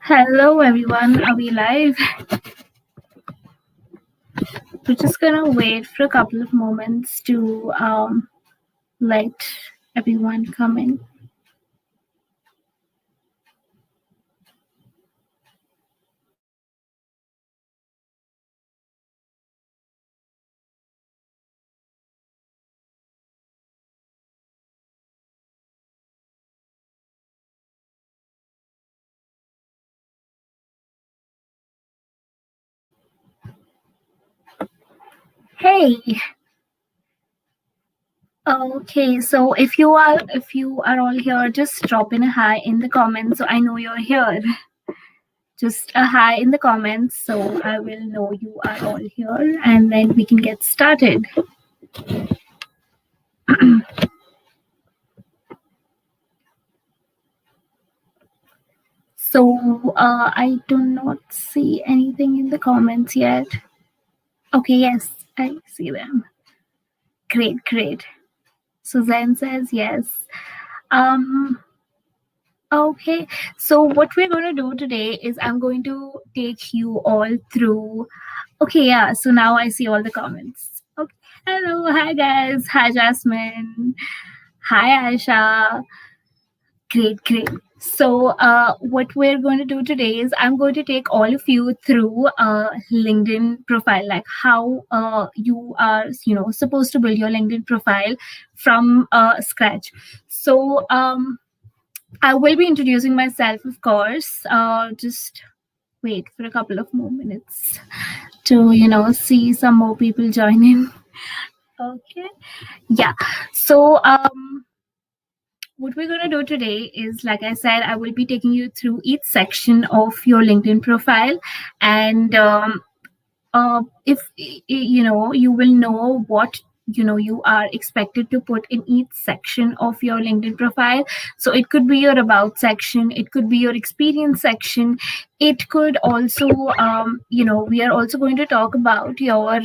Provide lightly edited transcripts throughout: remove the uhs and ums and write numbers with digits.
Hello everyone, are we live? We're just gonna wait for a couple of moments to let everyone come in. Hey, okay, so if you are all here, just drop in a hi in the comments so I know you're here. Just a hi in the comments so I will know you are all here, and then we can get started. So I do not see anything in the comments yet. Okay, yes, I see them. Great. Suzanne says yes. Okay, so what we're going to do today is I'm going to take you all through. Okay, yeah, so now I see all the comments. Okay, hello, hi guys, hi Jasmine, hi Aisha. Great. So what we're going to do today is I'm going to take all of you through a LinkedIn profile, like how you are, supposed to build your LinkedIn profile from scratch. So I will be introducing myself, of course. Just wait for a couple of more minutes to, see some more people join in. Okay. Yeah. So what we're going to do today is, like I said, I will be taking you through each section of your LinkedIn profile. And if, you will know what you are expected to put in each section of your LinkedIn profile. So it could be your about section, it could be your experience section, it could also we are also going to talk about your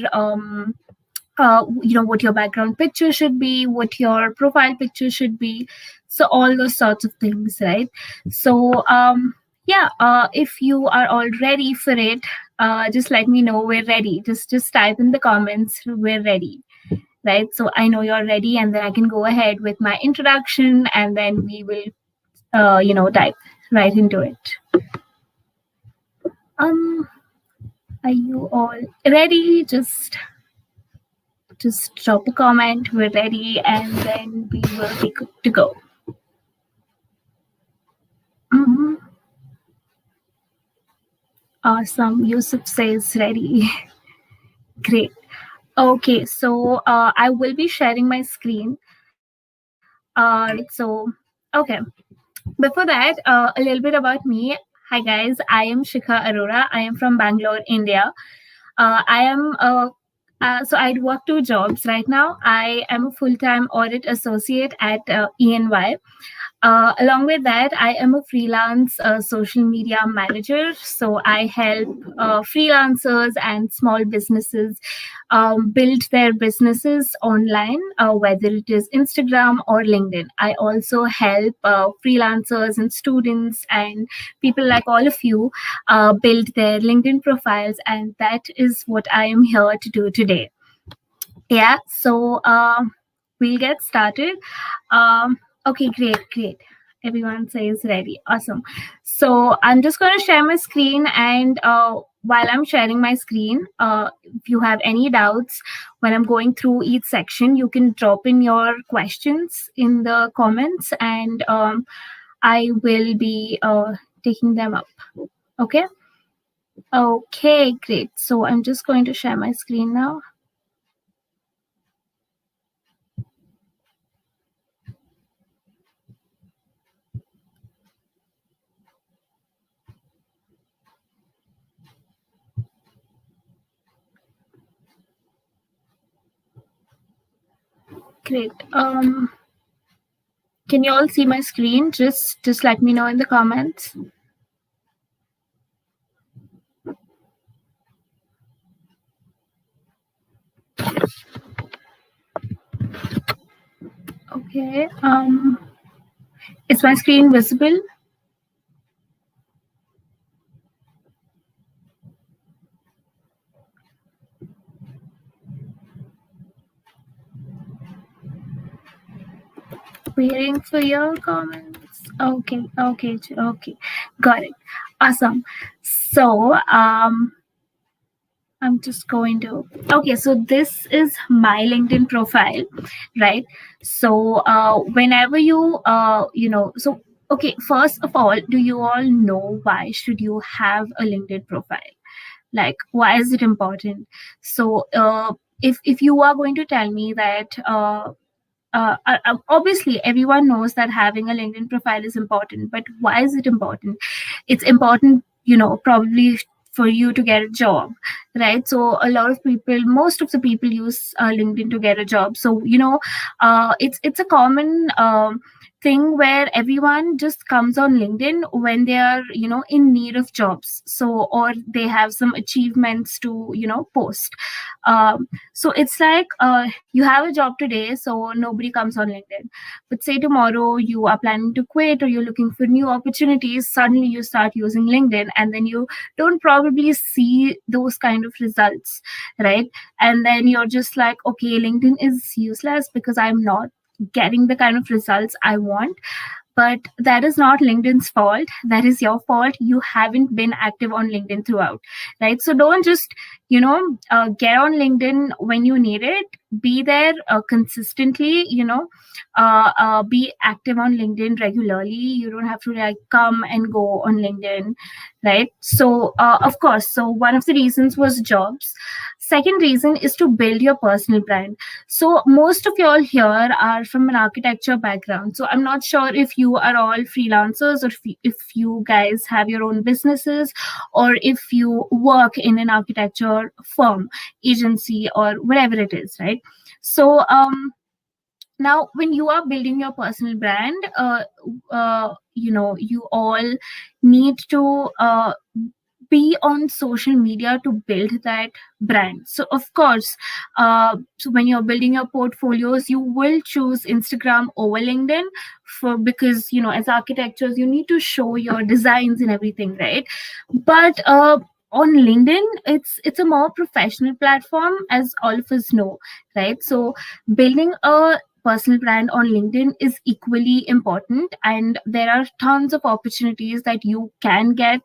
what your background picture should be, what your profile picture should be, so all those sorts of things, right? So if you are all ready for it, just let me know we're ready. Just type in the comments we're ready, right? So I know you're ready, and then I can go ahead with my introduction, and then we will dive right into it. Are you all ready? Just drop a comment, we're ready, and then we will be good to go. Awesome. Yusuf says ready. Great. Okay, so I will be sharing my screen. Okay. Before that, a little bit about me. Hi guys, I am Shikha Arora. I am from Bangalore, India. I am so I work two jobs right now. I am a full-time audit associate at ENY. Along with that, I am a freelance social media manager. So I help freelancers and small businesses build their businesses online, whether it is Instagram or LinkedIn. I also help freelancers and students and people like all of you build their LinkedIn profiles. And that is what I am here to do today. Yeah, so we'll get started. Okay, great. Everyone says ready. Awesome. So I'm just going to share my screen, and while I'm sharing my screen, if you have any doubts when I'm going through each section, you can drop in your questions in the comments, and I will be taking them up. Okay? Okay, great. So I'm just going to share my screen now. Great. Can you all see my screen? Just let me know in the comments. Okay. Is my screen visible? waiting for your comments. Okay, got it. Awesome. So I'm just going to, okay, so this is my LinkedIn profile, right? So whenever you, so, okay, first of all, do you all know why should you have a LinkedIn profile? Like, why is it important? So if you are going to tell me that, obviously everyone knows that having a LinkedIn profile is important, but why is it important? It's important, probably for you to get a job, right? So a lot of people, most of the people use LinkedIn to get a job. So it's a common thing where everyone just comes on LinkedIn when they are in need of jobs, so, or they have some achievements to post. So it's like, you have a job today, so nobody comes on LinkedIn. But say tomorrow you are planning to quit, or you're looking for new opportunities, suddenly you start using LinkedIn, and then you don't probably see those kind of results, right? And then you're just like, okay, LinkedIn is useless because I'm not getting the kind of results I want. But that is not LinkedIn's fault. That is your fault. You haven't been active on LinkedIn throughout, right? So don't just, get on LinkedIn when you need it. Be there consistently, be active on LinkedIn regularly. You don't have to like come and go on LinkedIn, right? So, of course, so one of the reasons was jobs. Second reason is to build your personal brand. So most of y'all here are from an architecture background. So I'm not sure if you are all freelancers, or if you guys have your own businesses, or if you work in an architecture firm, agency, or whatever it is, right? So now when you are building your personal brand, you all need to be on social media to build that brand. So of course, so when you're building your portfolios, you will choose Instagram over LinkedIn, because as architectures you need to show your designs and everything, right? But on LinkedIn, it's a more professional platform, as all of us know, right? So building a personal brand on LinkedIn is equally important, and there are tons of opportunities that you can get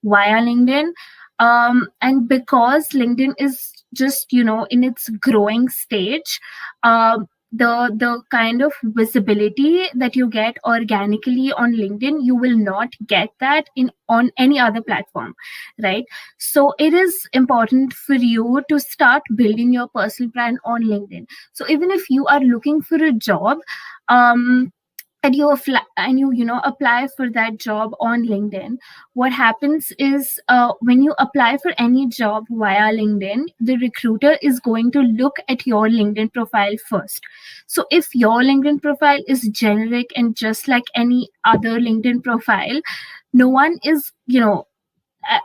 via LinkedIn. And because LinkedIn is just in its growing stage, the kind of visibility that you get organically on LinkedIn, you will not get that on any other platform, right? So it is important for you to start building your personal brand on LinkedIn. So even if you are looking for a job, and you apply for that job on LinkedIn, what happens is, when you apply for any job via LinkedIn, the recruiter is going to look at your LinkedIn profile first. So if your LinkedIn profile is generic and just like any other LinkedIn profile, no one is,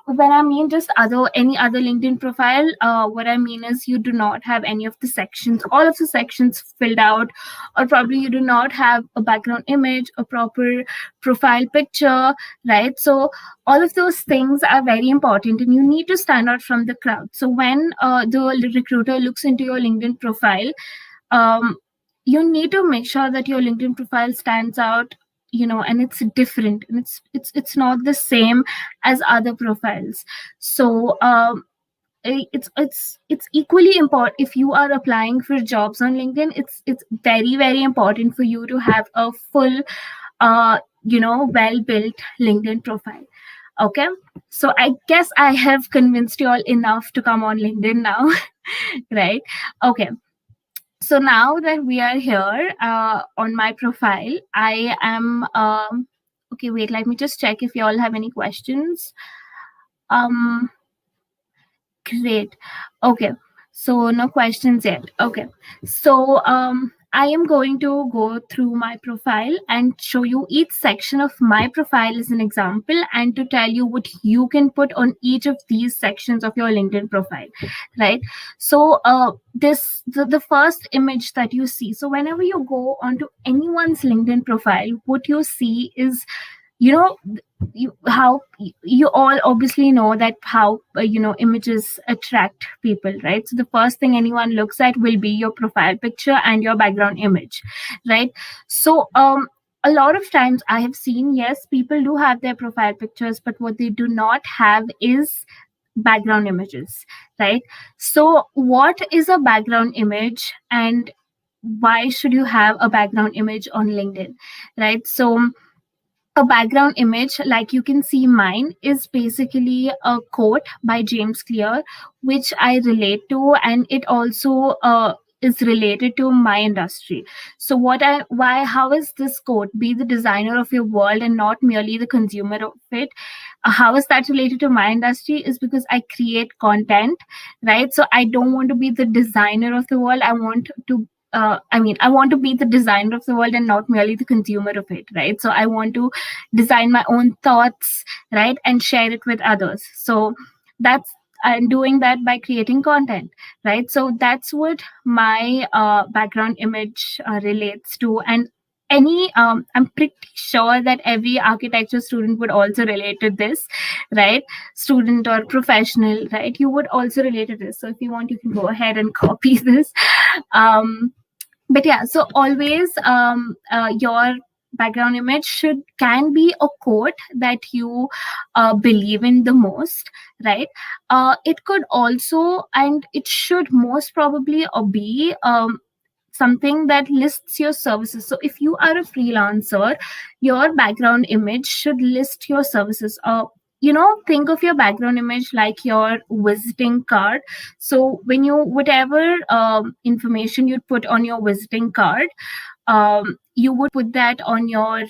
when I mean just any other LinkedIn profile, what I mean is you do not have any of the sections, all of the sections filled out, or probably you do not have a background image, a proper profile picture, right? So all of those things are very important, and you need to stand out from the crowd. So when the recruiter looks into your LinkedIn profile, you need to make sure that your LinkedIn profile stands out, and it's different, and it's not the same as other profiles. So it's equally important if you are applying for jobs on LinkedIn. It's very, very important for you to have a full well built LinkedIn profile. Okay, so I guess I have convinced you all enough to come on LinkedIn now. Right? Okay, so now that we are here on my profile, I am okay, wait, let me just check if you all have any questions. Great. Okay, so no questions yet. Okay, so I am going to go through my profile and show you each section of my profile as an example, and to tell you what you can put on each of these sections of your LinkedIn profile, right? So the first image that you see, so whenever you go onto anyone's LinkedIn profile, what you see is you all obviously know that how images attract people, right? So the first thing anyone looks at will be your profile picture and your background image, right? So a lot of times I have seen, yes, people do have their profile pictures, but what they do not have is background images, right? So what is a background image, and why should you have a background image on LinkedIn, right? So a background image, like you can see mine, is basically a quote by James Clear, which I relate to, and it also is related to my industry. So how is this quote, be the designer of your world and not merely the consumer of it? How is that related to my industry? Is because I create content, right? So I don't want to be the designer of the world. I want to be the designer of the world and not merely the consumer of it, right? So I want to design my own thoughts, right, and share it with others. So that's I'm doing that by creating content, right? So that's what my background image relates to. And I'm pretty sure that every architecture student would also relate to this, right? Student or professional, right? You would also relate to this. So if you want, you can go ahead and copy this. But yeah, so always your background image can be a quote that you believe in the most, right? It could also, and it should most probably be something that lists your services. So if you are a freelancer, your background image should list your services. Think of your background image like your visiting card. So when you whatever information you put on your visiting card, you would put that on your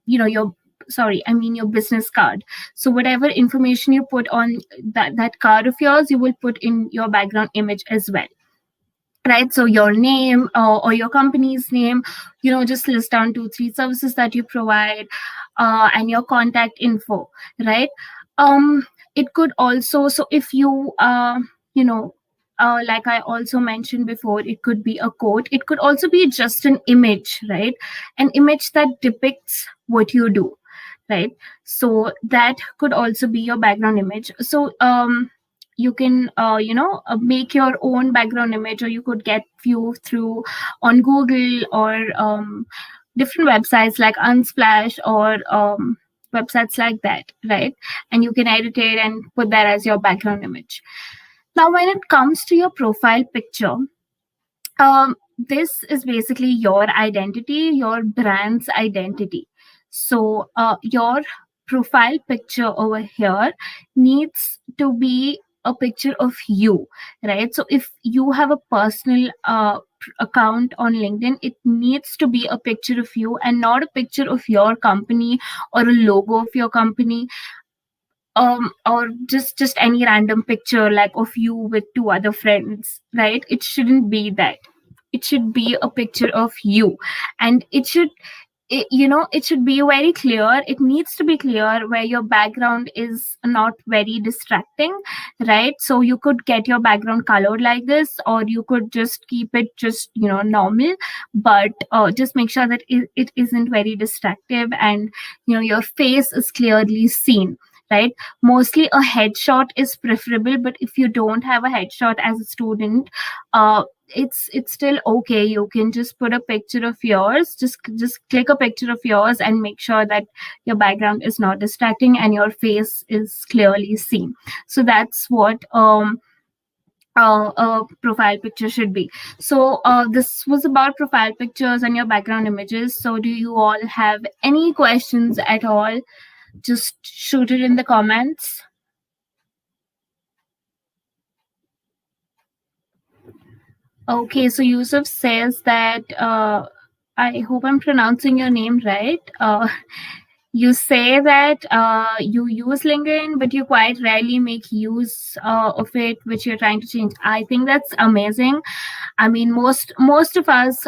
your business card. So whatever information you put on that card of yours, you will put in your background image as well, right? So your name, or your company's name, just list down 2-3 services that you provide, and your contact info, right? It could also, so if you like I also mentioned before, it could be a quote. It could also be just an image, right? An image that depicts what you do, right? So that could also be your background image. So you can make your own background image, or you could get few through on Google, or different websites like Unsplash, or websites like that, right? And you can edit it and put that as your background image. Now when it comes to your profile picture, this is basically your identity, your brand's identity. So your profile picture over here needs to be a picture of you, right? So if you have a personal account on LinkedIn, it needs to be a picture of you and not a picture of your company or a logo of your company, or just any random picture like of you with 2 other friends, right? It shouldn't be that. It should be a picture of you, and it should be very clear. It needs to be clear where your background is not very distracting, right? So you could get your background colored like this, or you could just keep it just normal, but just make sure that it isn't very distractive, and your face is clearly seen, right? Mostly a headshot is preferable, but if you don't have a headshot as a student, it's still okay. You can just put a picture of yours, just click a picture of yours and make sure that your background is not distracting and your face is clearly seen. So that's what a profile picture should be. So this was about profile pictures and your background images. So do you all have any questions at all? Just shoot it in the comments. Okay, so Yusuf says that, I hope I'm pronouncing your name right. You say that you use LinkedIn, but you quite rarely make use of it, which you're trying to change. I think that's amazing. I mean, most of us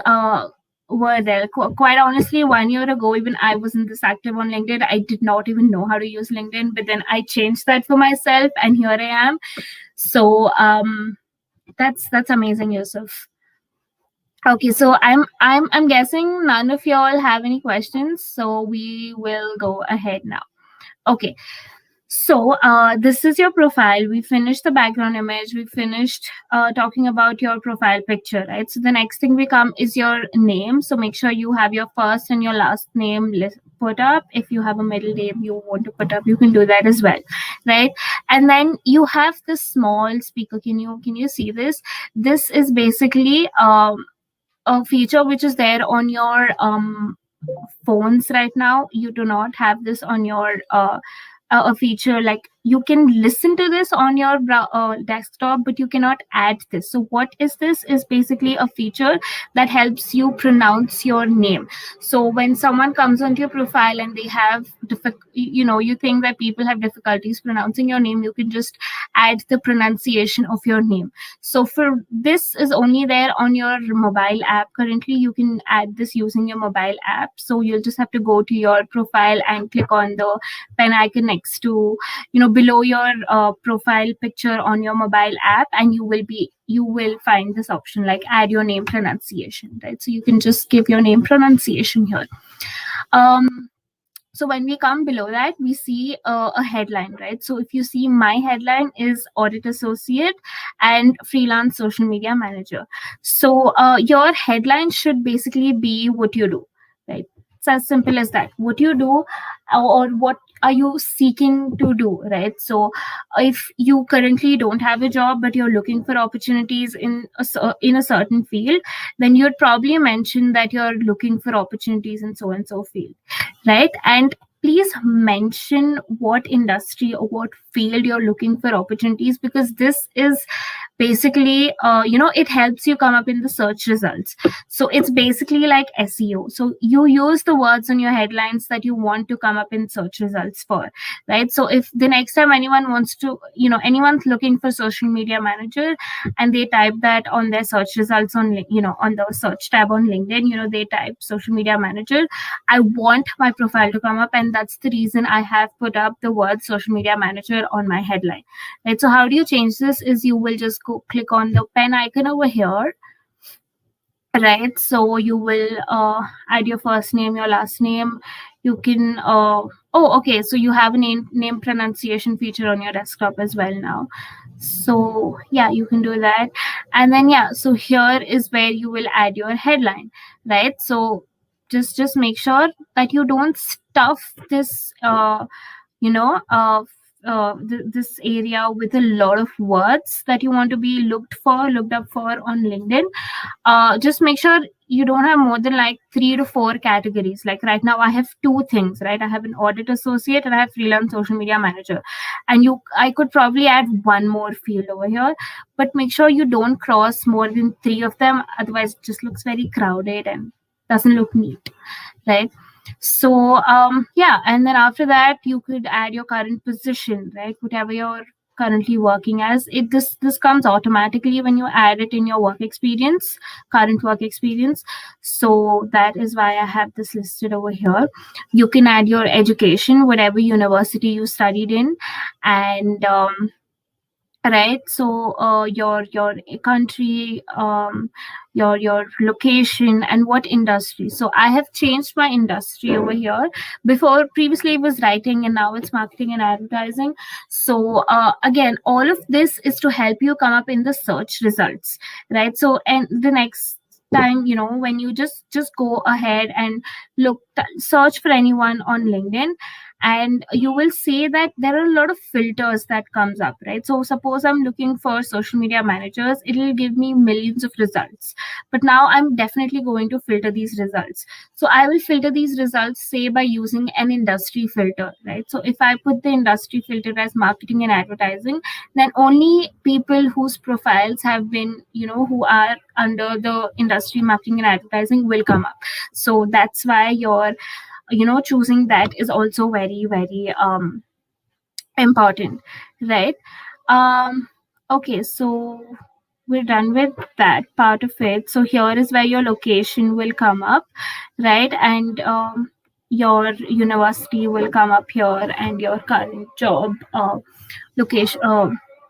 were there. Quite honestly, 1 year ago, even I wasn't this active on LinkedIn. I did not even know how to use LinkedIn, but then I changed that for myself, and here I am. So that's amazing, Yusuf. Okay, so I'm guessing none of y'all have any questions, so we will go ahead now. Okay, so this is your profile. We finished the background image. We finished talking about your profile picture, right? So the next thing we come is your name. So make sure you have your first and your last name put up. If you have a middle name you want to put up, you can do that as well, right? And then you have this small speaker. Can you see this? This is basically a feature which is there on your phones right now. You do not have this on your a feature like you can listen to this on your desktop, but you cannot add this. So what is this is basically a feature that helps you pronounce your name. So when someone comes onto your profile and they have you think that people have difficulties pronouncing your name, you can just add the pronunciation of your name. So for this is only there on your mobile app. Currently you can add this using your mobile app. So you'll just have to go to your profile and click on the pen icon next to below your profile picture on your mobile app, and you will find this option like add your name pronunciation, right? So you can just give your name pronunciation here. So when we come below that, we see a headline, right? So if you see, my headline is audit associate and freelance social media manager. So your headline should basically be what you do, right? It's as simple as that. What you do, or what are you seeking to do, right? So if you currently don't have a job but you're looking for opportunities in a certain field, then you'd probably mention that you're looking for opportunities in so and so field, right? And please mention what industry or what field you're looking for opportunities, because this is basically it helps you come up in the search results. So it's basically like SEO. So you use the words on your headlines that you want to come up in search results for, right? So if the next time anyone wants to anyone's looking for social media manager and they type that on their search results on on the search tab on LinkedIn, they type social media manager, I want my profile to come up, and that's the reason I have put up the word social media manager on my headline, right? So how do you change this is you will just go click on the pen icon over here, right? So you will add your first name, your last name. You can okay, so you have a name pronunciation feature on your desktop as well now. So yeah, you can do that. And then so here is where you will add your headline, right? So just make sure that you don't stuff this this area with a lot of words that you want to be looked up for on LinkedIn. Just make sure you don't have more than like 3 to 4 categories. Like right now I have 2 things, right? I have an audit associate and I have freelance social media manager, and I could probably add one more field over here, but make sure you don't cross more than 3 of them, otherwise it just looks very crowded and doesn't look neat, right? So and then after that you could add your current position, right? Whatever you're currently working as. This comes automatically when you add it in your current work experience. So that is why I have this listed over here. You can add your education, whatever university you studied in, and right? So your country, your location, and what industry. So I have changed my industry over here. Previously it was writing, and now it's marketing and advertising. So again, all of this is to help you come up in the search results, right? So and the next time when you just go ahead and search for anyone on LinkedIn, and you will see that there are a lot of filters that comes up, right? So suppose I'm looking for social media managers, it will give me millions of results, but now I'm definitely going to filter these results. So I will filter these results, say, by using an industry filter, right? So if I put the industry filter as marketing and advertising, then only people whose profiles have been who are under the industry marketing and advertising will come up. So that's why your choosing that is also very, very important, right? Okay, so we're done with that part of it. So here is where your location will come up, right? And your university will come up here, and your current job location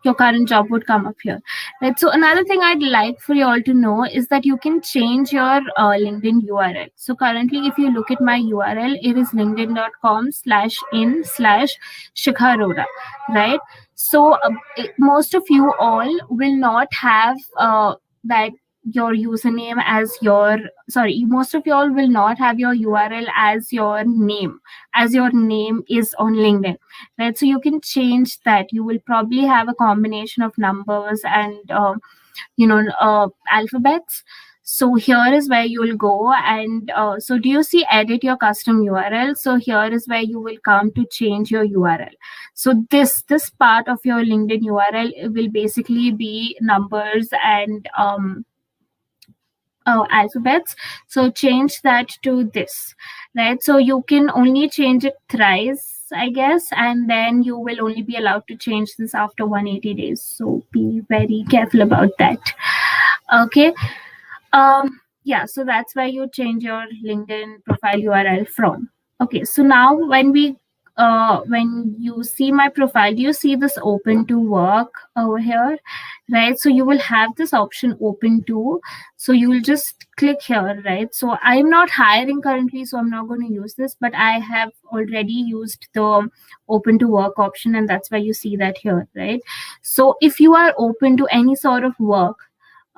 your current job would come up here, right? So another thing I'd like for you all to know is that you can change your LinkedIn URL. So currently, if you look at my URL, it is linkedin.com/in/Shikha Arora, right? So most of you all will not have that your username as your, sorry, most of you all will not have your URL as your name, as your name is on LinkedIn, right? So you can change that. You will probably have a combination of numbers and alphabets. So here is where you will go, and so do you see edit your custom URL? So here is where you will come to change your URL. So this part of your LinkedIn URL will basically be numbers and alphabets. So change that to this, right? So you can only change it thrice, I guess, and then you will only be allowed to change this after 180 days. So be very careful about that. Okay. Yeah, so that's where you change your LinkedIn profile URL from. Okay, so now when you see my profile, do you see this open to work over here, right? So you will have this option open to, so you will just click here, right? So I'm not hiring currently, so I'm not going to use this, but I have already used the open to work option, and that's why you see that here, right? So if you are open to any sort of work,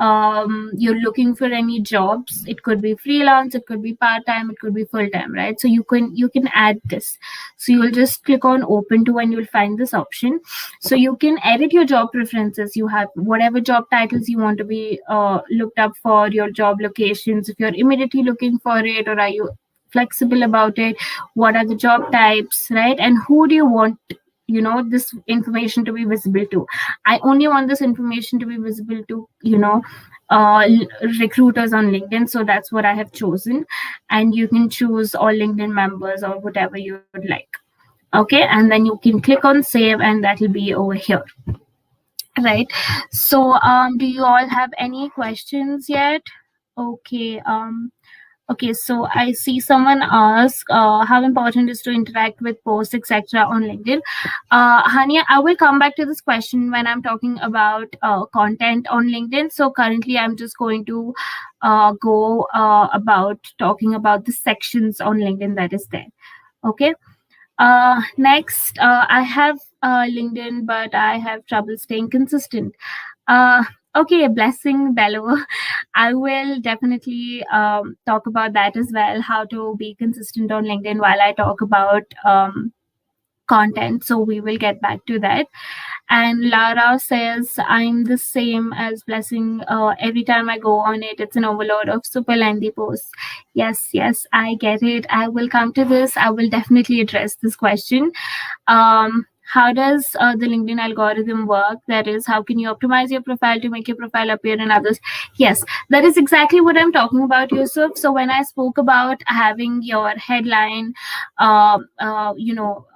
you're looking for any jobs, it could be freelance, it could be part-time, it could be full-time, right? So you can add this. So you'll just click on open to and you'll find this option. So you can edit your job preferences. You have whatever job titles you want to be looked up for, your job locations, if you're immediately looking for it, or are you flexible about it, what are the job types, right? And who do you want this information to be visible to? I only want this information to be visible to recruiters on LinkedIn, so that's what I have chosen. And you can choose all LinkedIn members or whatever you would like. Okay, and then you can click on save, and that will be over here, right? So do you all have any questions yet? Okay. Okay, so I see someone ask how important is to interact with posts, etc. on LinkedIn. Hania, I will come back to this question when I'm talking about content on LinkedIn. So currently, I'm just going to go about talking about the sections on LinkedIn that is there. Okay. Next, I have LinkedIn, but I have trouble staying consistent. Okay, blessing Bello. I will definitely talk about that as well, how to be consistent on LinkedIn while I talk about content. So we will get back to that. And Lara says, I'm the same as blessing. Every time I go on it, it's an overload of super lengthy posts. Yes, I get it. I will come to this. I will definitely address this question. How does the LinkedIn algorithm work? That is, how can you optimize your profile to make your profile appear in others? Yes, that is exactly what I'm talking about, Yusuf. So when I spoke about having your headline,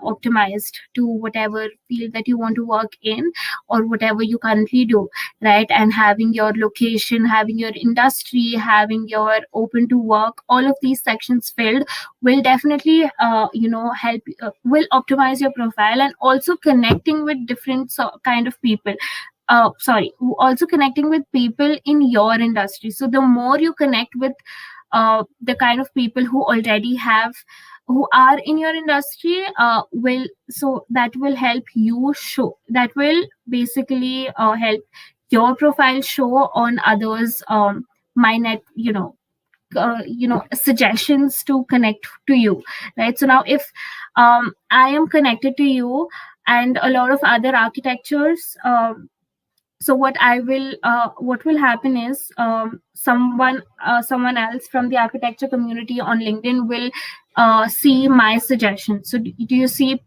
optimized to whatever field that you want to work in or whatever you currently do, right? And having your location, having your industry, having your open to work, all of these sections filled will definitely, help, will optimize your profile, and also connecting with different kind of people. Also connecting with people in your industry. So the more you connect with the kind of people who are in your industry, that will help you show, that will basically help your profile show on others my net suggestions to connect to you, right? So now if I am connected to you and a lot of other architectures, so what will happen is someone else from the architecture community on LinkedIn will see my suggestions. So do you see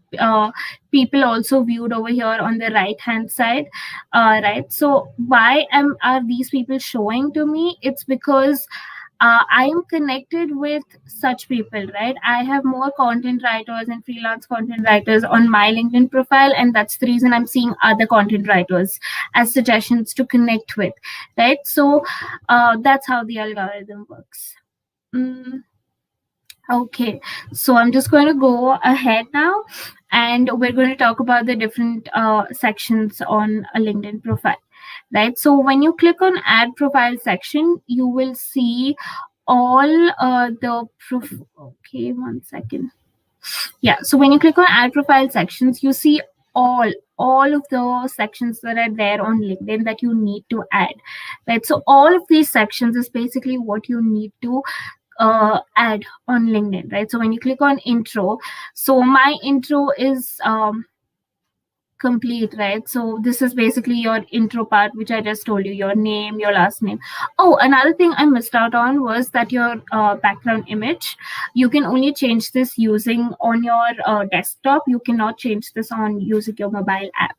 people also viewed over here on the right hand side, right? So why are these people showing to me? It's because I am connected with such people, right? I have more content writers and freelance content writers on my LinkedIn profile, and that's the reason I'm seeing other content writers as suggestions to connect with, right? So that's how the algorithm works. Okay, so I'm just going to go ahead now, and we're going to talk about the different sections on a LinkedIn profile, right? So when you click on add profile section, you will see all okay, one second. Yeah, so when you click on add profile sections, you see all of the sections that are there on LinkedIn that you need to add, right? So all of these sections is basically what you need to add on LinkedIn, right? So when you click on intro, so my intro is complete, right? So this is basically your intro part, which I just told you, your name, your last name. Oh, another thing I missed out on was that your background image, you can only change this using on your desktop. You cannot change this on using your mobile app.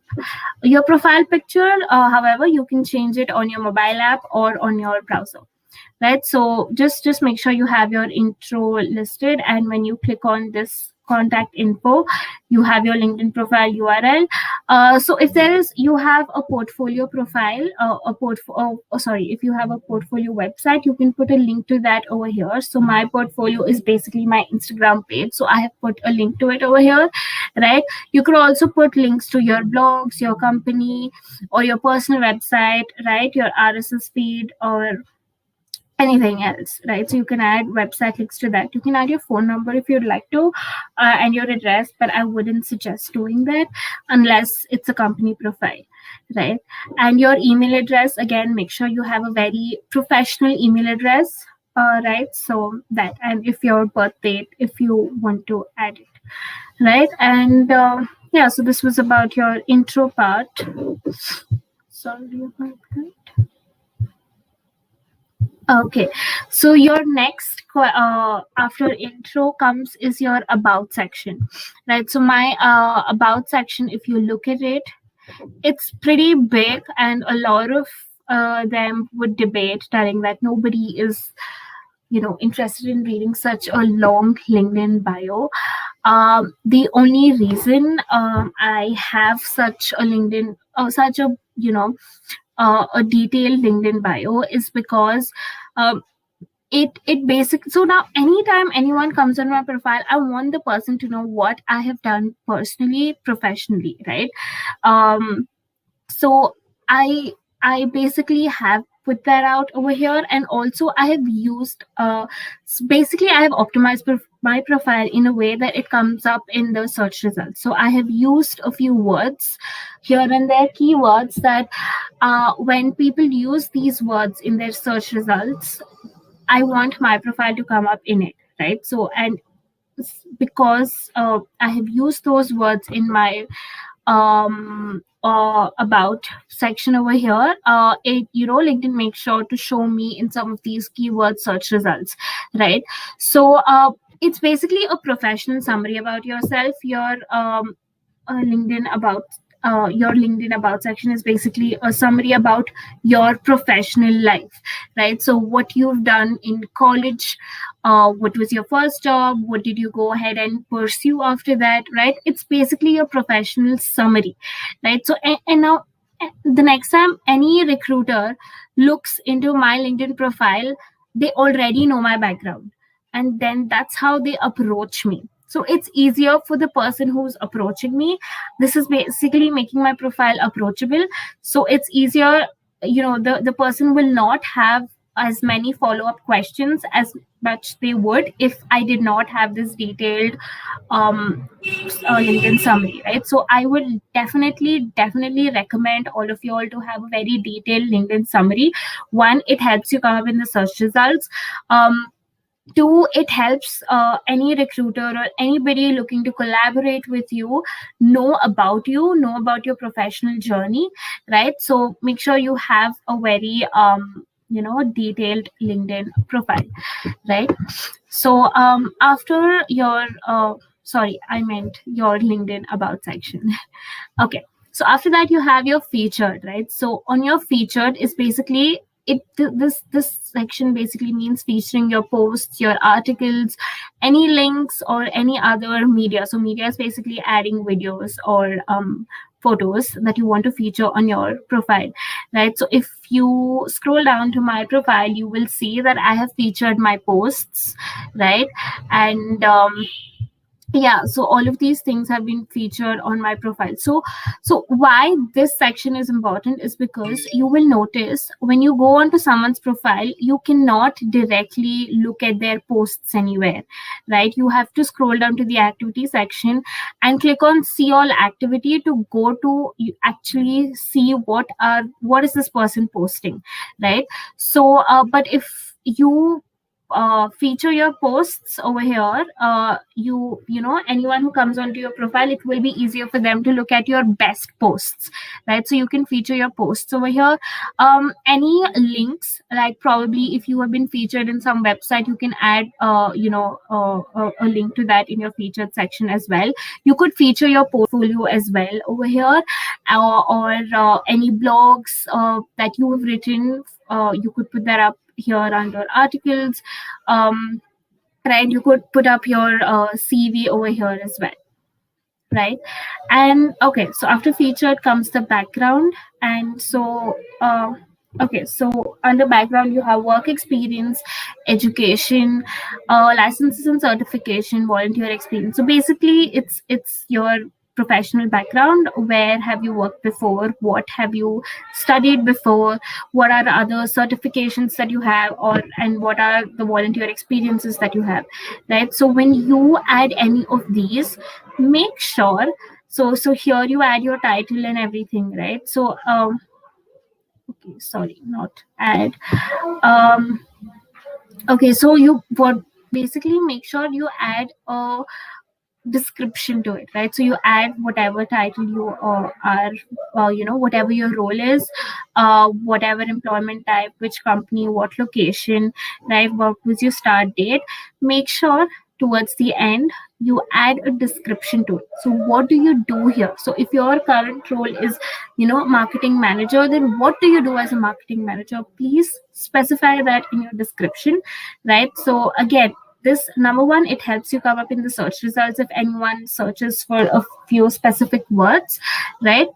Your profile picture, however, you can change it on your mobile app or on your browser, right? So just make sure you have your intro listed, and when you click on this contact info, you have your LinkedIn profile URL. So if you have a portfolio profile, if you have a portfolio website, you can put a link to that over here. So my portfolio is basically my Instagram page, so I have put a link to it over here, right? You could also put links to your blogs, your company, or your personal website, right? Your RSS feed or anything else, right? So you can add website links to that. You can add your phone number if you'd like to, and your address, but I wouldn't suggest doing that unless it's a company profile, right? And your email address, again, make sure you have a very professional email address, right? So that, and if your birth date, if you want to add it, right? And yeah, so this was about your intro part. Sorry about that. Okay, so your next after intro comes is your about section, right? So my about section, if you look at it, it's pretty big, and a lot of them would debate, telling that nobody is, interested in reading such a long LinkedIn bio. The only reason I have such a LinkedIn, such a a detailed LinkedIn bio is because it basic. So now anytime anyone comes on my profile, I want the person to know what I have done personally, professionally, right? So I basically have put that out over here, and also I have used basically I have optimized my profile in a way that it comes up in the search results. So I have used a few words here and there, keywords that when people use these words in their search results, I want my profile to come up in it, right? So, and because I have used those words in my about section over here, LinkedIn makes sure to show me in some of these keyword search results, right? So it's basically a professional summary about yourself. Your LinkedIn about section is basically a summary about your professional life, right? So what you've done in college, what was your first job, what did you go ahead and pursue after that, right? It's basically a professional summary, right? So and now the next time any recruiter looks into my LinkedIn profile, they already know my background, and then that's how they approach me. So it's easier for the person who's approaching me. This is basically making my profile approachable. So it's easier, the person will not have as many follow-up questions as much they would if I did not have this detailed LinkedIn summary, right? So I would definitely recommend all of you all to have a very detailed LinkedIn summary. One, it helps you come up in the search results. Two, it helps any recruiter or anybody looking to collaborate with you know about your professional journey, right? So make sure you have a very detailed LinkedIn profile, right? So after your sorry, I meant your LinkedIn about section. Okay, so after that you have your featured, right? So on your featured is basically this section basically means featuring your posts, your articles, any links or any other media. So media is basically adding videos or photos that you want to feature on your profile, right? So if you scroll down to my profile, you will see that I have featured my posts, right? And yeah, so all of these things have been featured on my profile. So why this section is important is because you will notice when you go onto someone's profile, you cannot directly look at their posts anywhere, right? You have to scroll down to the activity section and click on see all activity to go to you actually see what is this person posting, right? So but if you feature your posts over here, you know, anyone who comes onto your profile, it will be easier for them to look at your best posts, right? So you can feature your posts over here. Any links, like probably if you have been featured in some website, you can add a link to that in your featured section as well. You could feature your portfolio as well over here, or any blogs that you have written. You could put that up here under articles, right? You could put up your CV over here as well, right? And okay, so after featured comes the background. And so okay, so under background you have work experience, education, licenses and certification, volunteer experience. So basically it's your professional background. Where have you worked before? What have you studied before? What are the other certifications that you have, or and what are the volunteer experiences that you have, right? So when you add any of these, make sure, so here you add your title and everything, right? So okay, sorry, not add. Okay, so you what basically make sure you add a description to it, right? So you add whatever title you are, whatever your role is, whatever employment type, which company, what location, right? What was your start date? Make sure towards the end you add a description to it. So what do you do here? So if your current role is, marketing manager, then what do you do as a marketing manager? Please specify that in your description, right? So again, this number one, it helps you come up in the search results if anyone searches for a few specific words, right?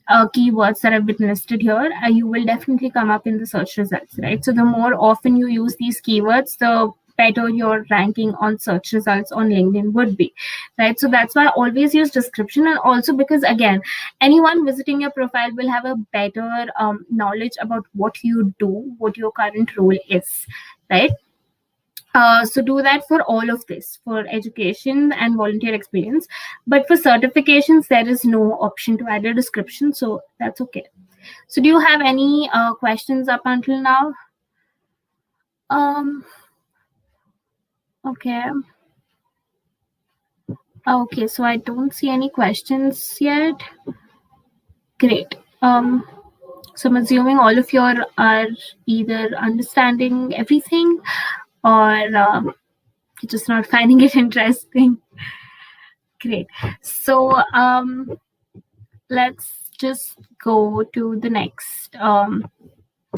Keywords that have been listed here, you will definitely come up in the search results, right? So the more often you use these keywords, the better your ranking on search results on LinkedIn would be, right? So that's why I always use description. And also because again, anyone visiting your profile will have a better knowledge about what you do, what your current role is, right? So do that for all of this, for education and volunteer experience. But for certifications, there is no option to add a description, so that's okay. So do you have any questions up until now? Okay. Okay, so I don't see any questions yet. Great. So I'm assuming all of you are either understanding everything or you're just not finding it interesting. Great. So let's just go to the next.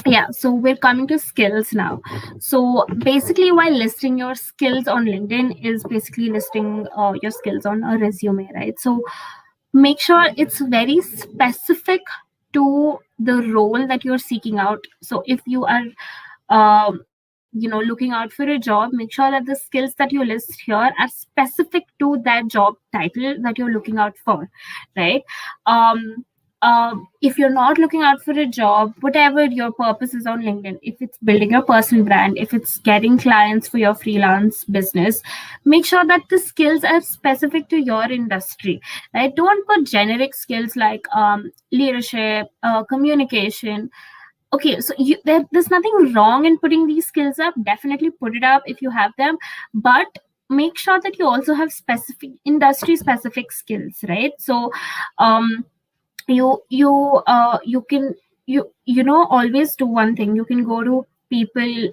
Yeah, so we're coming to skills now. So basically, while listing your skills on LinkedIn is basically listing your skills on a resume, right? So make sure it's very specific to the role that you're seeking out. So if you are looking out for a job, make sure that the skills that you list here are specific to that job title that you're looking out for, right? If you're not looking out for a job, whatever your purpose is on LinkedIn, if it's building your personal brand, if it's getting clients for your freelance business, make sure that the skills are specific to your industry, right? Don't put generic skills like leadership, communication. Okay, so there's nothing wrong in putting these skills up. Definitely put it up if you have them, but make sure that you also have specific industry specific skills, right? So you can always do one thing. You can go to people,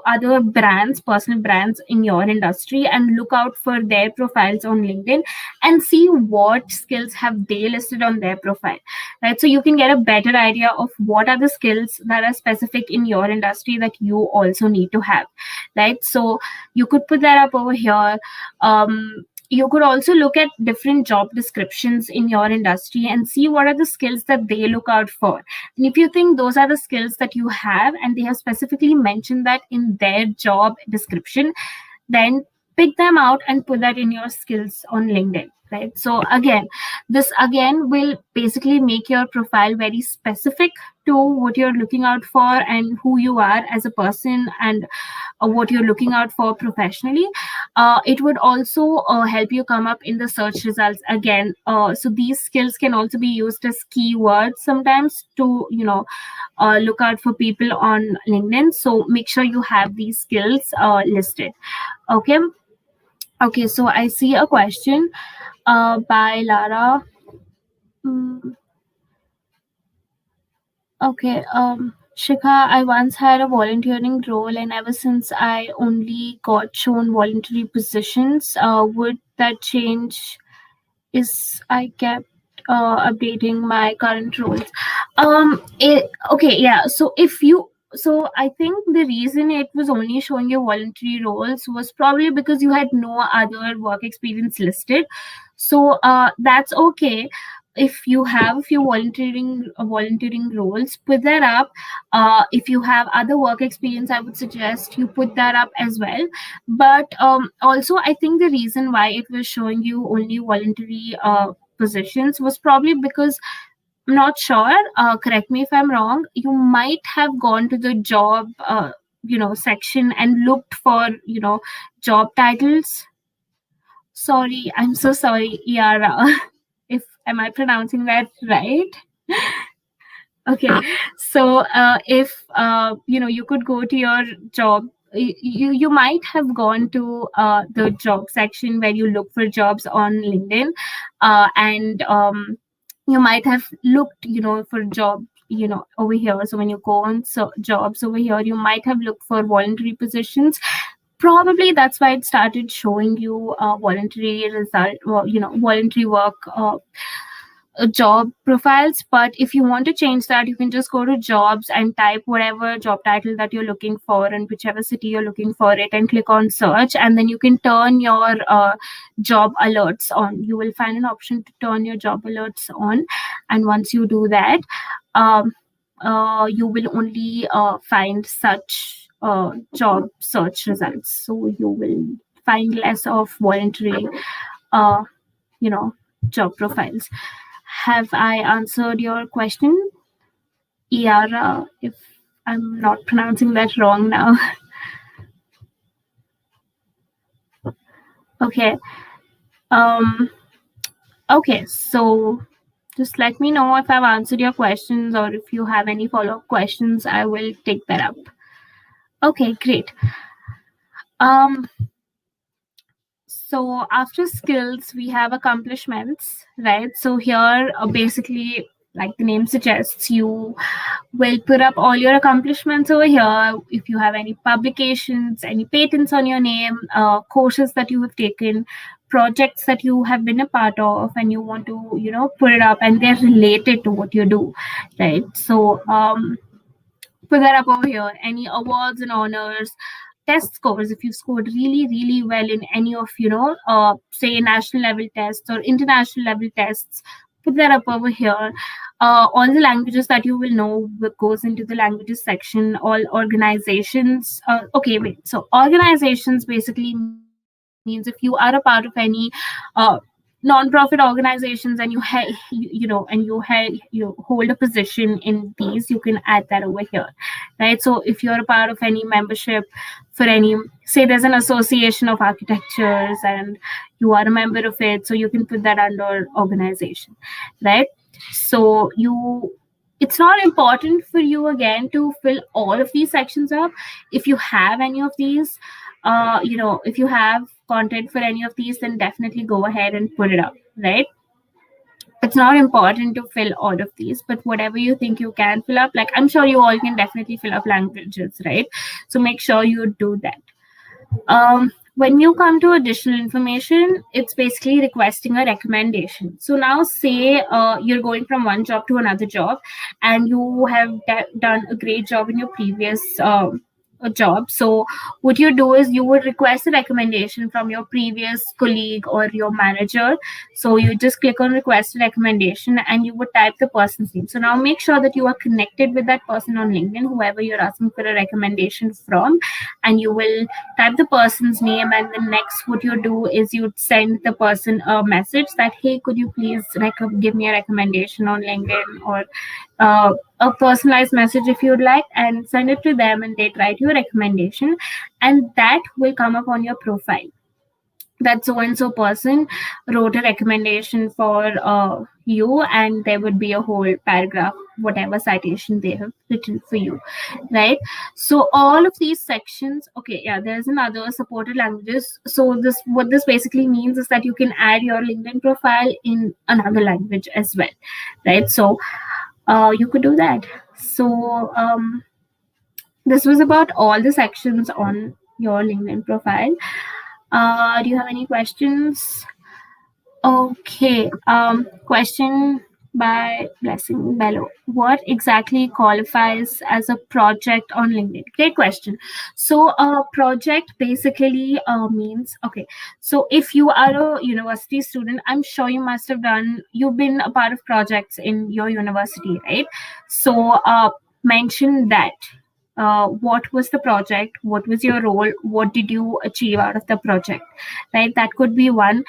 other brands, personal brands in your industry, and look out for their profiles on LinkedIn and see what skills have they listed on their profile, right? So you can get a better idea of what are the skills that are specific in your industry that you also need to have, right? So you could put that up over here. You could also look at different job descriptions in your industry and see what are the skills that they look out for. And if you think those are the skills that you have and they have specifically mentioned that in their job description, then pick them out and put that in your skills on LinkedIn, right? So again, this again will basically make your profile very specific to what you're looking out for and who you are as a person, and what you're looking out for professionally. It would also help you come up in the search results again. So these skills can also be used as keywords sometimes to, look out for people on LinkedIn. So make sure you have these skills listed. Okay. Okay, so I see a question by Lara. Mm, okay, Shikha, I once had a volunteering role, and ever since I only got shown voluntary positions. Would that change is I kept updating my current roles? Okay, yeah. So I think the reason it was only showing you voluntary roles was probably because you had no other work experience listed. So that's okay. If you have a few volunteering roles, put that up. If you have other work experience, I would suggest you put that up as well. But also, I think the reason why it was showing you only voluntary positions was probably because, I'm not sure. Correct me if I'm wrong. You might have gone to the job, section and looked for, job titles. Sorry, I'm so sorry, Yara. If am I pronouncing that right? Okay, so if you could go to your job, you might have gone to the job section where you look for jobs on LinkedIn, and you might have looked, for job, over here. So when you go on jobs over here, you might have looked for voluntary positions. Probably that's why it started showing you voluntary result, voluntary work job profiles. But if you want to change that, you can just go to jobs and type whatever job title that you're looking for in whichever city you're looking for it, and click on search, and then you can turn your job alerts on. You will find an option to turn your job alerts on, and once you do that, you will only find such job search results. So you will find less of voluntary job profiles. Have I answered your question, Iara? If I'm not pronouncing that wrong now. Okay. Okay, so just let me know if I've answered your questions, or if you have any follow-up questions, I will take that up. Okay, great. So after skills, we have accomplishments, right? So here, basically, like the name suggests, you will put up all your accomplishments over here. If you have any publications, any patents on your name, courses that you have taken, projects that you have been a part of, and you want to, put it up, and they're related to what you do, right? So put that up over here. Any awards and honors, test scores. If you scored really, really well in any of, say national level tests or international level tests, put that up over here. All the languages that you will know goes into the languages section. All organizations. Okay, wait. So organizations basically means if you are a part of any non-profit organizations, and you hold a position in these, you can add that over here, right? So if you're a part of any membership for any, say there's an association of architectures and you are a member of it, so you can put that under organization, right? So it's not important for you again to fill all of these sections up. If you have any of these, if you have content for any of these, then definitely go ahead and put it up, right? It's not important to fill all of these, but whatever you think you can fill up, like I'm sure you all can definitely fill up languages, right? So make sure you do that. When you come to additional information, it's basically requesting a recommendation. So now say you're going from one job to another job, and you have done a great job in your previous a job. So what you do is you would request a recommendation from your previous colleague or your manager. So you just click on request a recommendation and you would type the person's name. So now make sure that you are connected with that person on LinkedIn, whoever you're asking for a recommendation from, and you will type the person's name. And the next, what you do is you send the person a message that, hey, could you please give me a recommendation on LinkedIn, or a personalized message if you'd like, and send it to them, and they write you a recommendation, and that will come up on your profile that so and so person wrote a recommendation for you, and there would be a whole paragraph, whatever citation they have written for you, right? So all of these sections, okay, yeah, there's another supported languages. So this, what this basically means is that you can add your LinkedIn profile in another language as well, right? So you could do that. So this was about all the sections on your LinkedIn profile. Do you have any questions? Okay. Question by Blessing Bello. What exactly qualifies as a project on LinkedIn? Great question. So a project basically means, okay, so if you are a university student, I'm sure you've been a part of projects in your university, right? So mention that. What was the project? What was your role? What did you achieve out of the project? Right? That could be one.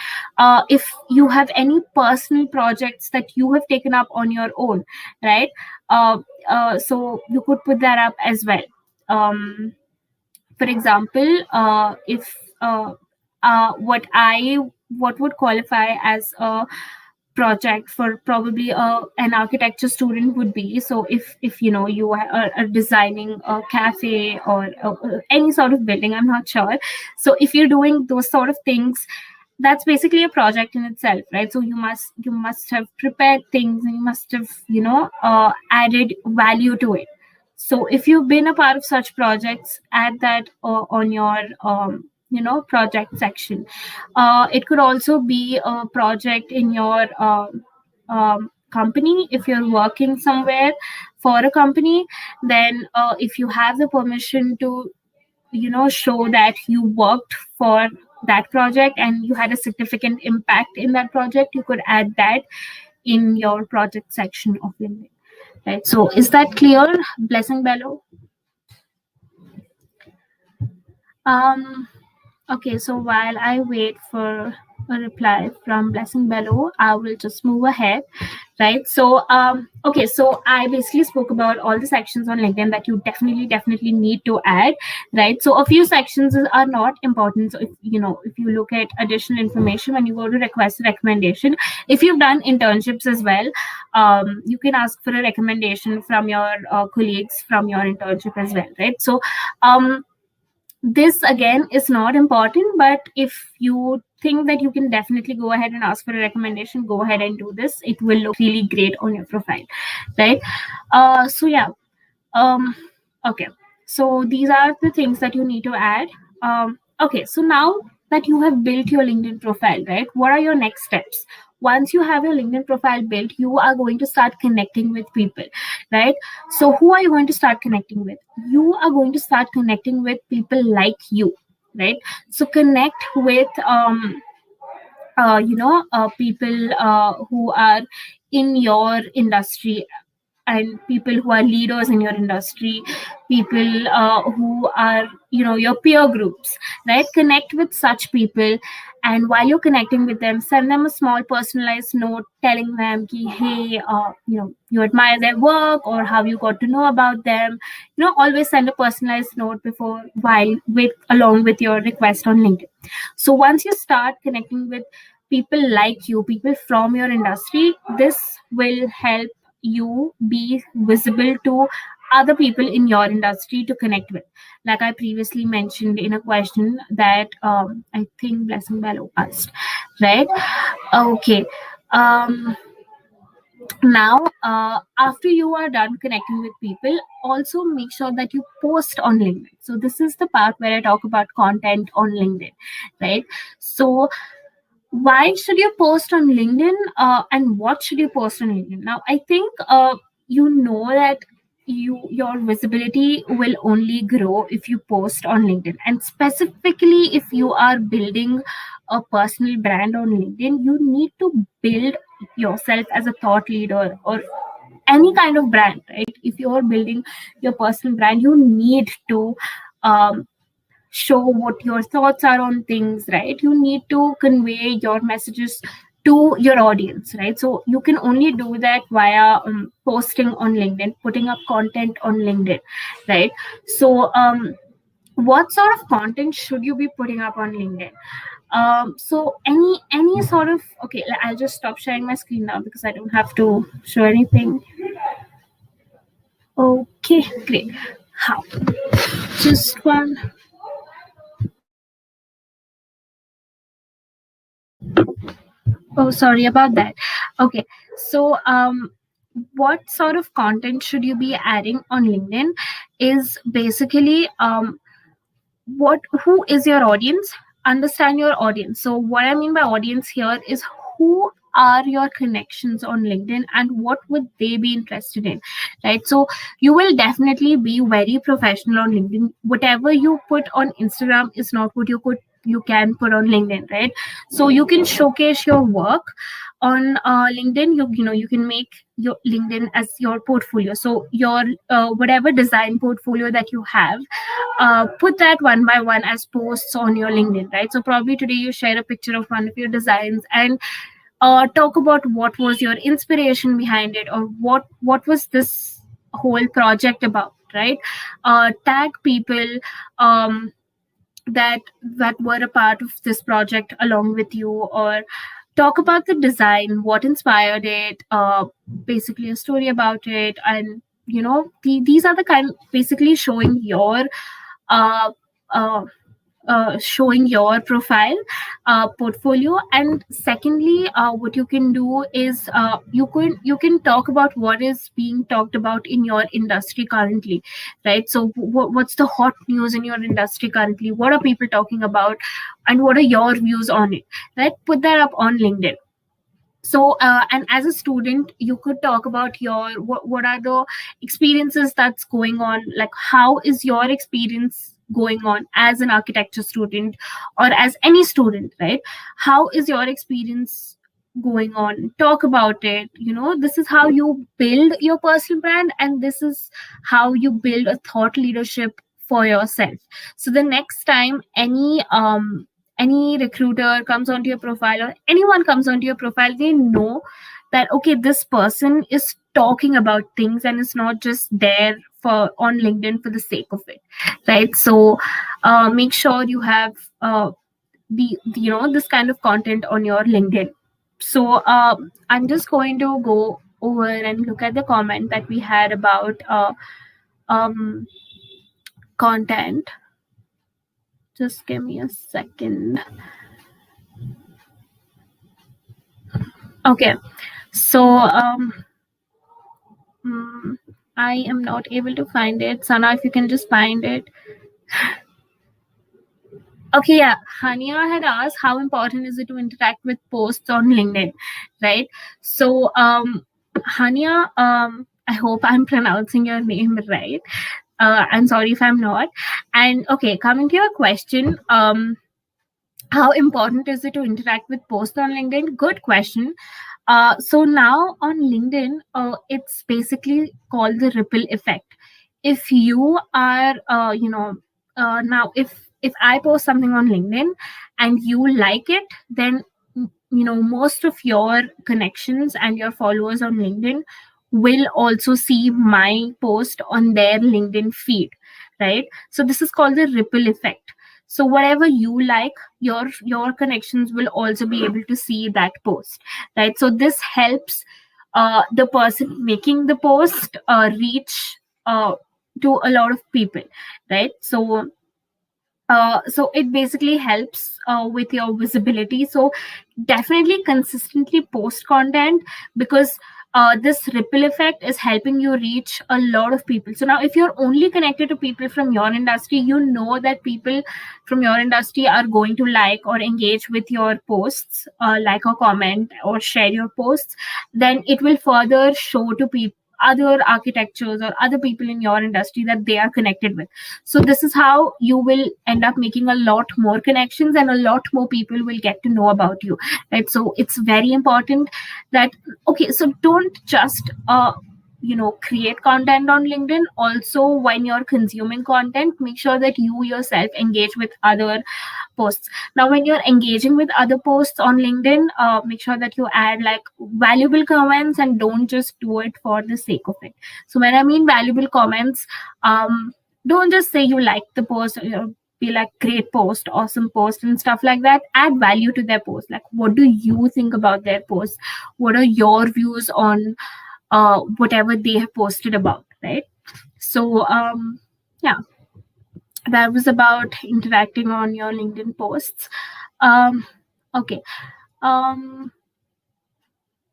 If you have any personal projects that you have taken up on your own, right? So you could put that up as well. For example, if what would qualify as a project for probably an architecture student would be, so if you are designing a cafe or any sort of building, I'm not sure. So if you're doing those sort of things, that's basically a project in itself, right? So you must have prepared things, and you must have added value to it. So if you've been a part of such projects, add that on your project section. It could also be a project in your company. If you're working somewhere for a company, then if you have the permission to show that you worked for that project and you had a significant impact in that project, you could add that in your project section of LinkedIn, right? So is that clear, Blessing Bello? Okay, so while I wait for a reply from Blessing Bello, I will just move ahead, right? So, okay, so I basically spoke about all the sections on LinkedIn that you definitely need to add, right? So a few sections are not important. So if you look at additional information when you go to request a recommendation, if you've done internships as well, you can ask for a recommendation from your colleagues from your internship as well, right? So, this again is not important, but if you think that you can definitely go ahead and ask for a recommendation, go ahead and do this. It will look really great on your profile, right? So yeah. Okay, so these are the things that you need to add. Okay, so now that you have built your LinkedIn profile, right, what are your next steps? Once you have your LinkedIn profile built, you are going to start connecting with people, right? So who are you going to start connecting with? You are going to start connecting with people like you, right? So connect with people who are in your industry, and people who are leaders in your industry, people who are your peer groups, right? Connect with such people, and while you're connecting with them, send them a small personalized note telling them ki, hey, you admire their work, or how you got to know about them. Always send a personalized note before, while with along with your request on LinkedIn. So once you start connecting with people like you, people from your industry, this will help you be visible to other people in your industry to connect with, like I previously mentioned in a question that I think Blessing Bello asked, right? Okay. Now, after you are done connecting with people, also make sure that you post on LinkedIn. So this is the part where I talk about content on LinkedIn, right? So why should you post on LinkedIn, and what should you post on LinkedIn? Now, I think that your visibility will only grow if you post on LinkedIn. And specifically, if you are building a personal brand on LinkedIn, you need to build yourself as a thought leader or any kind of brand, right? If you're building your personal brand, you need to um, show what your thoughts are on things, right? You need to convey your messages to your audience, right? So you can only do that via posting on LinkedIn, putting up content on LinkedIn, right? So what sort of content should you be putting up on LinkedIn? So any sort of, okay, I'll just stop sharing my screen now because I don't have to show anything. Okay, great. How? Just one. Oh, sorry about that. Okay, so what sort of content should you be adding on LinkedIn is basically what who is your audience. Understand your audience. So what I mean by audience here is who are your connections on LinkedIn and what would they be interested in, right? So you will definitely be very professional on LinkedIn. Whatever you put on Instagram is not what you can put on LinkedIn, right? So you can showcase your work on LinkedIn. You can make your LinkedIn as your portfolio. So your whatever design portfolio that you have, put that one by one as posts on your LinkedIn, right? So probably today you share a picture of one of your designs and talk about what was your inspiration behind it, or what was this whole project about, right? Tag people um, that were a part of this project along with you, or talk about the design, what inspired it, basically a story about it. And these are the kind, basically uh, uh, showing your profile portfolio. And secondly, what you can do is you can talk about what is being talked about in your industry currently, right? So what's the hot news in your industry currently, what are people talking about, and what are your views on it, right? Put that up on LinkedIn. So and as a student, you could talk about what are the experiences that's going on, like how is your experience going on as an architecture student or as any student, right? How is your experience going on? Talk about it. This is how you build your personal brand, and this is how you build a thought leadership for yourself. So the next time any recruiter comes onto your profile, or anyone comes onto your profile, they know that okay, this person is talking about things and it's not just there for on LinkedIn for the sake of it, right? So make sure you have this kind of content on your LinkedIn. So I'm just going to go over and look at the comment that we had about um, content. Just give me a second. Okay, so I am not able to find it. Sana, if you can just find it. Okay, yeah. Hania had asked how important is it to interact with posts on LinkedIn, right? So, Hania, I hope I'm pronouncing your name right. I'm sorry if I'm not. And okay, coming to your question, how important is it to interact with posts on LinkedIn? Good question. So now on LinkedIn, it's basically called the ripple effect. If you are, now if I post something on LinkedIn and you like it, then most of your connections and your followers on LinkedIn will also see my post on their LinkedIn feed, right? So this is called the ripple effect. So whatever you like, your connections will also be able to see that post, right? So this helps the person making the post reach to a lot of people, right? So it basically helps with your visibility. So definitely consistently post content, because this ripple effect is helping you reach a lot of people. So now if you're only connected to people from your industry, you know that people from your industry are going to like or engage with your posts, like or comment or share your posts, then it will further show to people, other architectures or other people in your industry that they are connected with. So this is how you will end up making a lot more connections, and a lot more people will get to know about you, right? So it's very important that, okay, so don't just create content on LinkedIn. Also, when you're consuming content, make sure that you yourself engage with other posts. Now, when you're engaging with other posts on LinkedIn, make sure that you add like valuable comments, and don't just do it for the sake of it. So when I mean valuable comments, don't just say you like the post, be like great post, awesome post, and stuff like that. Add value to their post. Like, what do you think about their post? What are your views on whatever they have posted about, right? So yeah, that was about interacting on your LinkedIn posts. Okay.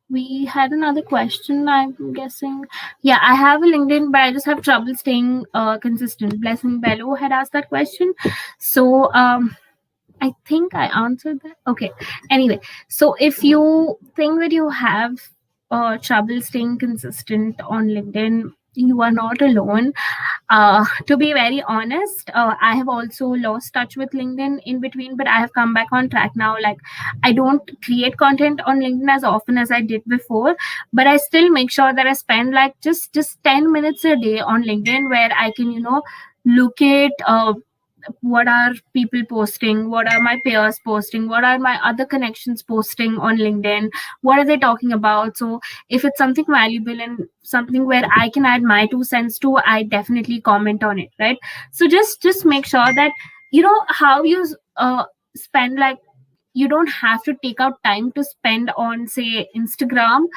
We had another question, I'm guessing. Yeah, I have a LinkedIn, but I just have trouble staying consistent. Blessing Bello had asked that question. So I think I answered that. Okay. Anyway, so if you think that you have trouble staying consistent on LinkedIn, you are not alone. To be very honest, I have also lost touch with LinkedIn in between, but I have come back on track now. Like, I don't create content on LinkedIn as often as I did before, but I still make sure that I spend like just 10 minutes a day on LinkedIn, where I can, look at what are people posting, what are my peers posting, what are my other connections posting on LinkedIn, what are they talking about. So if it's something valuable and something where I can add my 2 cents to, I definitely comment on it, right? So just make sure that how you spend, like, you don't have to take out time to spend on, say, Instagram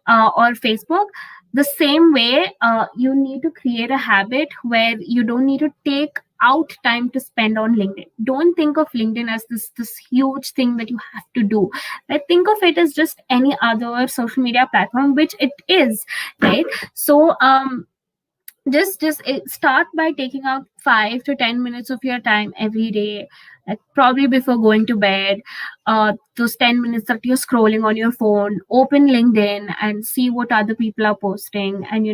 or Facebook. The same way, you need to create a habit where you don't need to take out time to spend on LinkedIn. Don't think of LinkedIn as this huge thing that you have to do. Right? Think of it as just any other social media platform, which it is, right? So just start by taking out 5 to 10 minutes of your time every day, like probably before going to bed. Those 10 minutes that you're scrolling on your phone, open LinkedIn and see what other people are posting. And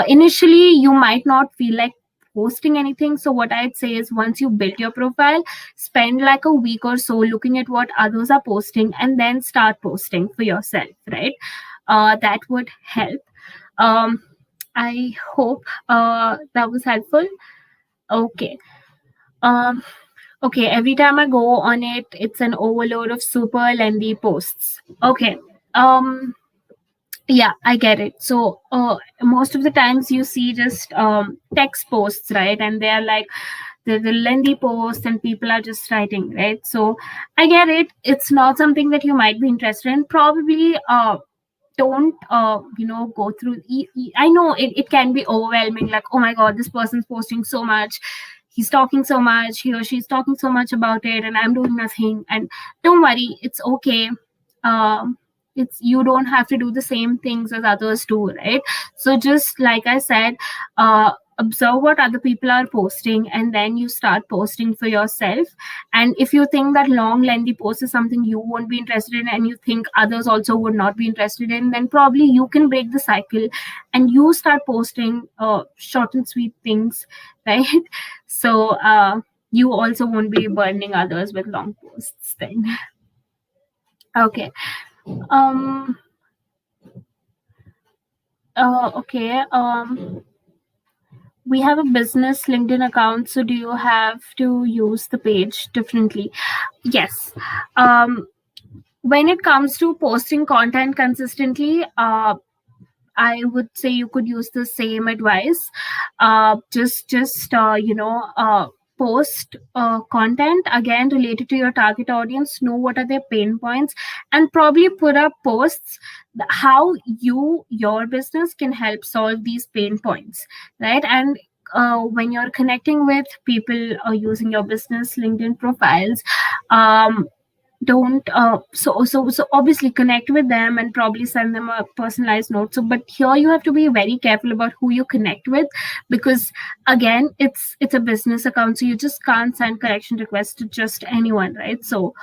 initially you might not feel like posting anything, so what I'd say is, once you build your profile, spend like a week or so looking at what others are posting, and then start posting for yourself, right? That would help. I hope that was helpful. Okay. Okay, every time I go on it, it's an overload of super lengthy posts. Okay. Yeah, I get it. So most of the times you see just text posts, right? And they are like the lengthy posts, and people are just writing, right? So I get it. It's not something that you might be interested in. Probably don't go through. I know it can be overwhelming, like, oh my god, this person's posting so much, he's talking so much, he or she's talking so much about it, and I'm doing nothing. And don't worry, it's okay. It's You don't have to do the same things as others do, right? So just like I said, observe what other people are posting, and then you start posting for yourself. And if you think that long lengthy post is something you won't be interested in, and you think others also would not be interested in, then probably you can break the cycle and you start posting short and sweet things, right? So you also won't be burdening others with long posts then. Okay. Okay. We have a business LinkedIn account, so do you have to use the page differently? Yes. When it comes to posting content consistently, I would say you could use the same advice. Post content again related to your target audience. Know what are their pain points, and probably put up posts how your business can help solve these pain points, right? And when you're connecting with people using your business LinkedIn profiles, don't so obviously connect with them and probably send them a personalized note. So but here you have to be very careful about who you connect with, because again, it's a business account, so you just can't send connection requests to just anyone, right? So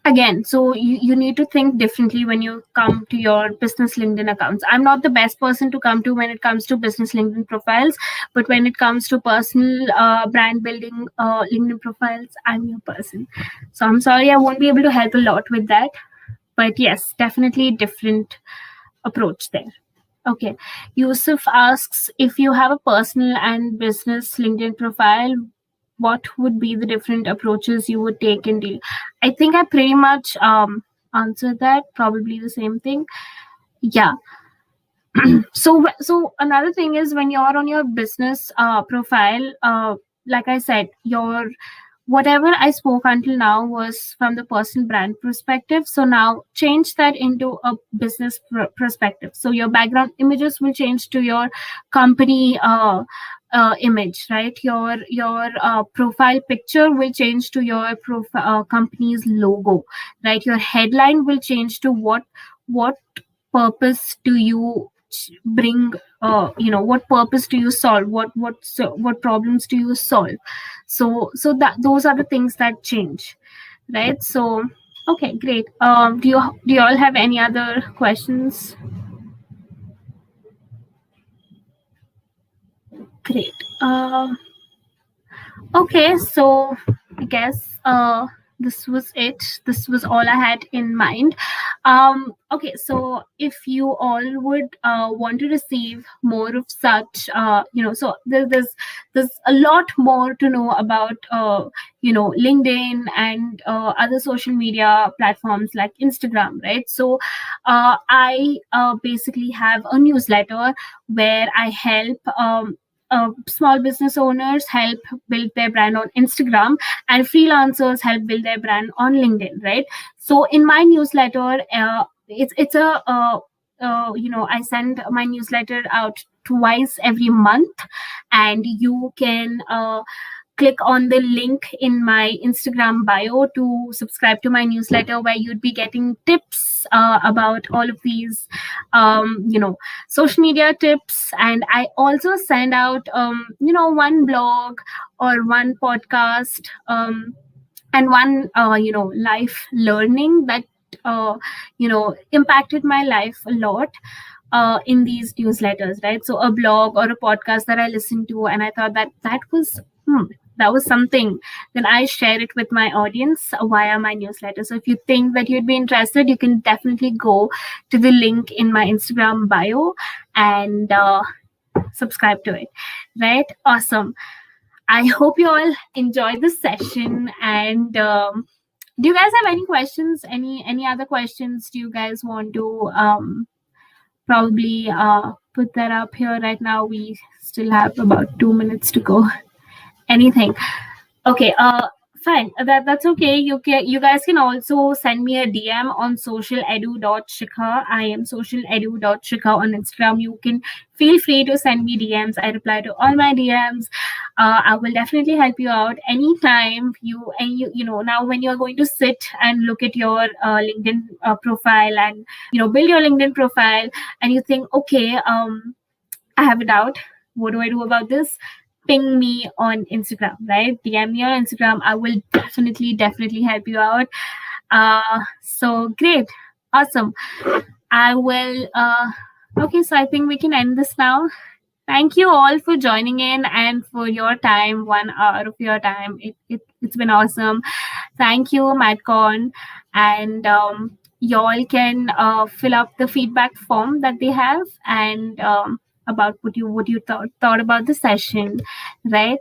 again, so you need to think differently when you come to your business LinkedIn accounts. I'm not the best person to come to when it comes to business LinkedIn profiles, but when it comes to personal brand building LinkedIn profiles, I'm your person. So I'm sorry I won't be able to help a lot with that, but yes, definitely different approach there. Okay, Yusuf asks, if you have a personal and business LinkedIn profile, what would be the different approaches you would take in deal? I think I pretty much answered that. Probably the same thing. Yeah. So another thing is, when you're on your business profile, like I said, your whatever I spoke until now was from the personal brand perspective. So now change that into a business perspective. So your background images will change to your company image, right? Your profile picture will change to your company's logo, right? Your headline will change to what purpose do you bring, what purpose do you solve, what problems do you solve. So that those are the things that change, right? So okay, great. Do you all have any other questions? Great. Okay, so I guess this was it. This was all I had in mind. Okay, so if you all would want to receive more of such, so there's a lot more to know about, LinkedIn and other social media platforms like Instagram, right? So I basically have a newsletter where I help. Small business owners help build their brand on Instagram, and freelancers help build their brand on LinkedIn, right? So in my newsletter, it's a I send my newsletter out twice every month, and you can click on the link in my Instagram bio to subscribe to my newsletter, where you'd be getting tips about all of these, social media tips. And I also send out, one blog or one podcast, and one, life learning that, impacted my life a lot in these newsletters, right? So a blog or a podcast that I listened to, and I thought that was something, then I share it with my audience via my newsletter. So if you think that you'd be interested, you can definitely go to the link in my Instagram bio and subscribe to it, right? Awesome. I hope you all enjoyed this session. And do you guys have any questions? Any other questions? Do you guys want to probably put that up here right now? We still have about 2 minutes to go. Anything? Okay. Fine. That's okay. You guys can also send me a DM on socialedu.shikha. I am socialedu.shikha on Instagram. You can feel free to send me DMs. I reply to all my DMs. I will definitely help you out anytime. Now when you're going to sit and look at your LinkedIn profile, and build your LinkedIn profile, and you think, okay, I have a doubt. What do I do about this? Ping me on Instagram, right? DM me on Instagram. I will definitely help you out. So great. Awesome. I will, okay, so I think we can end this now. Thank you all for joining in and for your time, 1 hour of your time. It's been awesome. Thank you, MADCon. And y'all can fill up the feedback form that they have, and about what you thought about the session, right?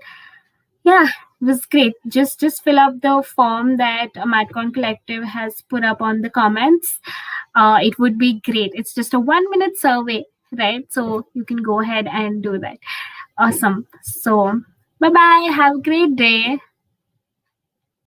Yeah, it was great. Just fill up the form that MADCon Collective has put up on the comments. It would be great. It's just a 1-minute survey, right? So you can go ahead and do that. Awesome. So bye bye. Have a great day.